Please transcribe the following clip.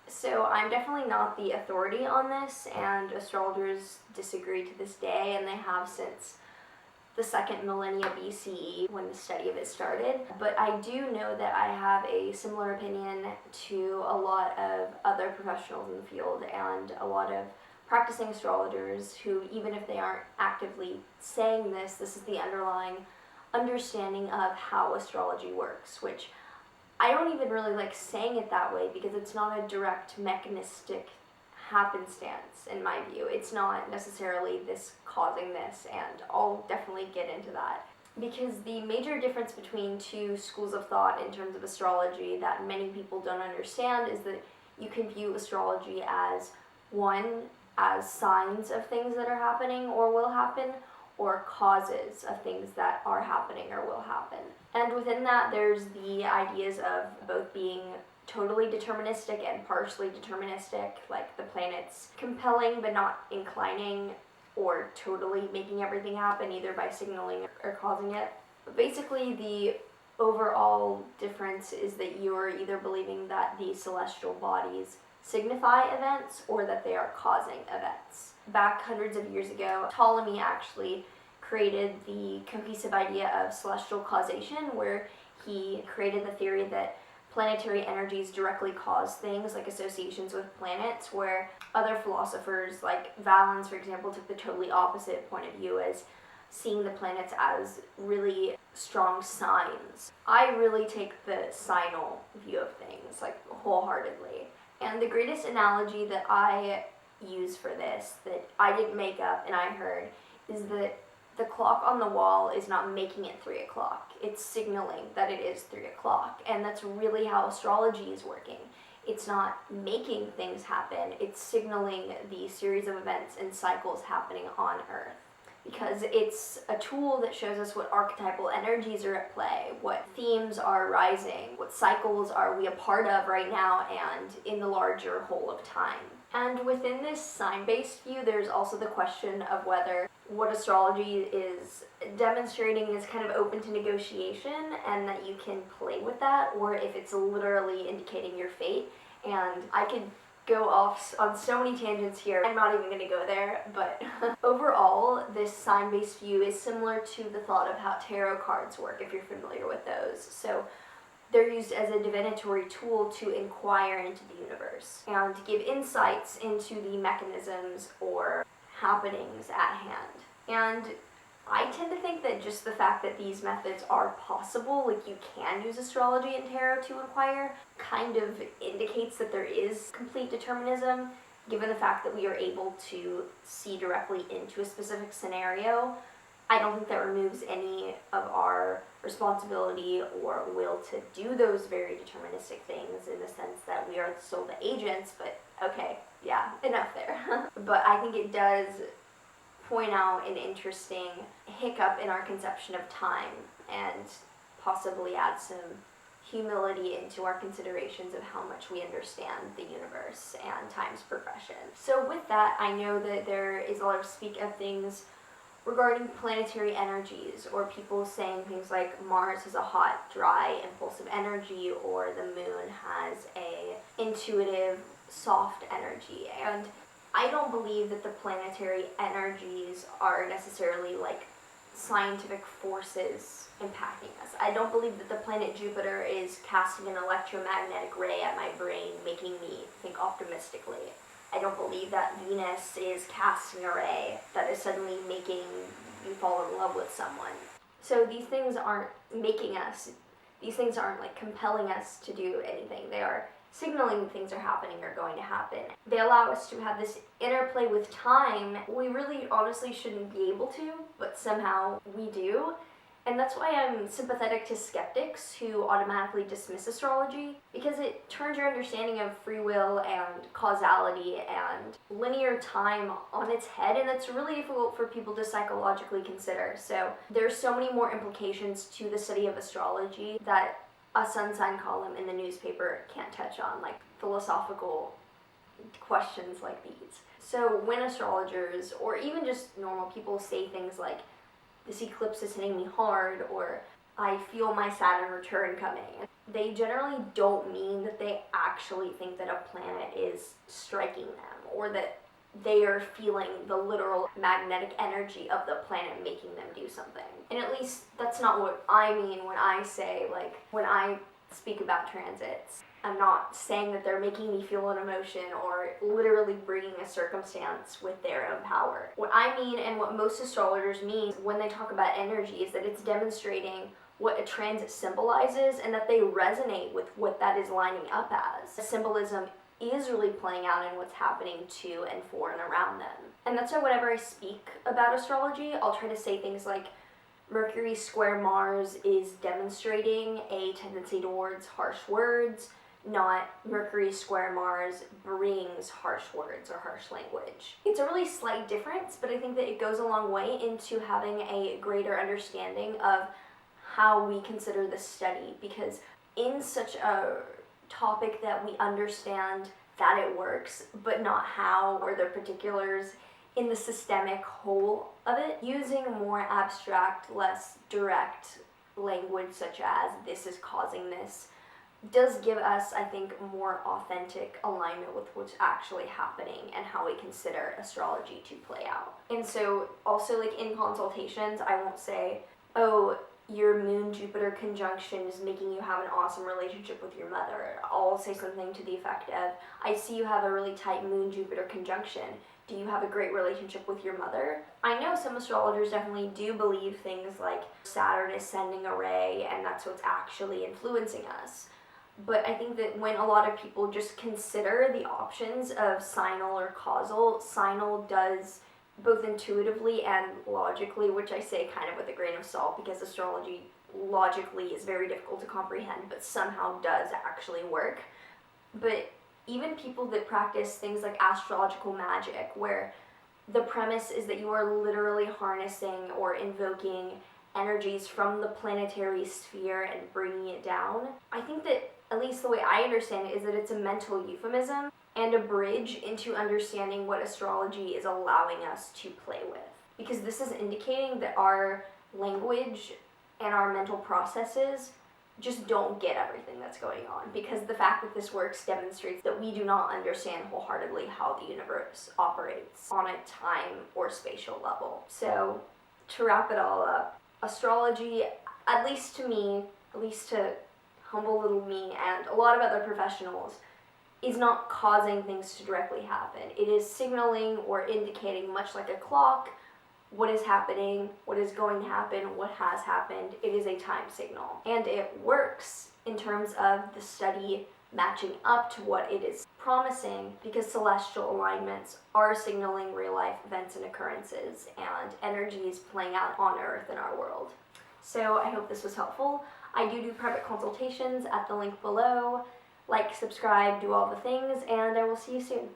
So I'm definitely not the authority on this, and astrologers disagree to this day, and they have since the second millennia BCE when the study of it started. But I do know that I have a similar opinion to a lot of other professionals in the field and a lot of practicing astrologers who, even if they aren't actively saying this is the underlying understanding of how astrology works, which I don't even really like saying it that way because it's not a direct mechanistic happenstance in my view. It's not necessarily this causing this, and I'll definitely get into that. Because the major difference between two schools of thought in terms of astrology that many people don't understand is that you can view astrology as one, as signs of things that are happening or will happen, or causes of things that are happening or will happen. And within that, there's the ideas of both being totally deterministic and partially deterministic, like the planets compelling but not inclining, or totally making everything happen either by signaling or causing it. But basically, the overall difference is that you're either believing that the celestial bodies signify events or that they are causing events. Back hundreds of years ago, Ptolemy actually created the cohesive idea of celestial causation, where he created the theory that planetary energies directly cause things, like associations with planets, where other philosophers, like Valens, for example, took the totally opposite point of view as seeing the planets as really strong signs. I really take the signal view of things, like wholeheartedly. And the greatest analogy that I use for this, that I didn't make up and I heard, is that the clock on the wall is not making it 3 o'clock. It's signaling that it is 3 o'clock. And that's really how astrology is working. It's not making things happen, it's signaling the series of events and cycles happening on Earth. Because it's a tool that shows us what archetypal energies are at play, what themes are rising, what cycles are we a part of right now and in the larger whole of time. And within this sign-based view, there's also the question of whether what astrology is demonstrating is kind of open to negotiation and that you can play with that, or if it's literally indicating your fate. And I could go off on so many tangents here. I'm not even going to go there, but overall, this sign-based view is similar to the thought of how tarot cards work, if you're familiar with those. So they're used as a divinatory tool to inquire into the universe and to give insights into the mechanisms or happenings at hand. And I tend to think that just the fact that these methods are possible, like you can use astrology and tarot to inquire, kind of indicates that there is complete determinism, given the fact that we are able to see directly into a specific scenario. I don't think that removes any of our responsibility or will to do those very deterministic things, in the sense that we are still the agents, but okay, yeah, enough there. But I think it does point out an interesting hiccup in our conception of time and possibly add some humility into our considerations of how much we understand the universe and time's progression. So with that, I know that there is a lot of speak of things regarding planetary energies, or people saying things like Mars has a hot, dry, impulsive energy, or the moon has a intuitive, soft energy. And I don't believe that the planetary energies are necessarily like scientific forces impacting us. I don't believe that the planet Jupiter is casting an electromagnetic ray at my brain, making me think optimistically. I don't believe that Venus is casting a ray that is suddenly making you fall in love with someone. So these things aren't making us, these things aren't like compelling us to do anything. They are signaling things are happening or going to happen. They allow us to have this interplay with time we really honestly shouldn't be able to, but somehow we do. And that's why I'm sympathetic to skeptics who automatically dismiss astrology, because it turns your understanding of free will and causality and linear time on its head, and that's really difficult for people to psychologically consider. So there's so many more implications to the study of astrology that a sun sign column in the newspaper can't touch on, like philosophical questions like these. So when astrologers, or even just normal people, say things like, this eclipse is hitting me hard, or I feel my Saturn return coming, they generally don't mean that they actually think that a planet is striking them, or that they are feeling the literal magnetic energy of the planet making them do something. And at least that's not what I mean when I say, like, when I speak about transits. I'm not saying that they're making me feel an emotion or literally bringing a circumstance with their own power. What I mean, and what most astrologers mean when they talk about energy, is that it's demonstrating what a transit symbolizes and that they resonate with what that is lining up as. The symbolism is really playing out in what's happening to and for and around them. And that's why whenever I speak about astrology, I'll try to say things like Mercury square Mars is demonstrating a tendency towards harsh words, not Mercury square Mars brings harsh words or harsh language. It's a really slight difference, but I think that it goes a long way into having a greater understanding of how we consider this study, because in such a topic that we understand that it works, but not how or the particulars in the systemic whole of it, using more abstract, less direct language such as this is causing this, does give us, I think, more authentic alignment with what's actually happening and how we consider astrology to play out. And so also, like, in consultations, I won't say, oh, your Moon-Jupiter conjunction is making you have an awesome relationship with your mother. I'll say something to the effect of, I see you have a really tight Moon-Jupiter conjunction. Do you have a great relationship with your mother? I know some astrologers definitely do believe things like Saturn is sending a ray and that's what's actually influencing us. But I think that when a lot of people just consider the options of signal or causal, signal does both intuitively and logically, which I say kind of with a grain of salt because astrology logically is very difficult to comprehend, but somehow does actually work. But even people that practice things like astrological magic, where the premise is that you are literally harnessing or invoking energies from the planetary sphere and bringing it down, I think that, at least the way I understand it, is that it's a mental euphemism and a bridge into understanding what astrology is allowing us to play with. Because this is indicating that our language and our mental processes just don't get everything that's going on, because the fact that this works demonstrates that we do not understand wholeheartedly how the universe operates on a time or spatial level. So, to wrap it all up, astrology, at least to me, at least to humble little me and a lot of other professionals, is not causing things to directly happen. It is signaling or indicating, much like a clock, what is happening, what is going to happen, what has happened. It is a time signal. And it works in terms of the study matching up to what it is promising, because celestial alignments are signaling real life events and occurrences and energies playing out on Earth in our world. So I hope this was helpful. I do private consultations at the link below. Like, subscribe, do all the things, and I will see you soon.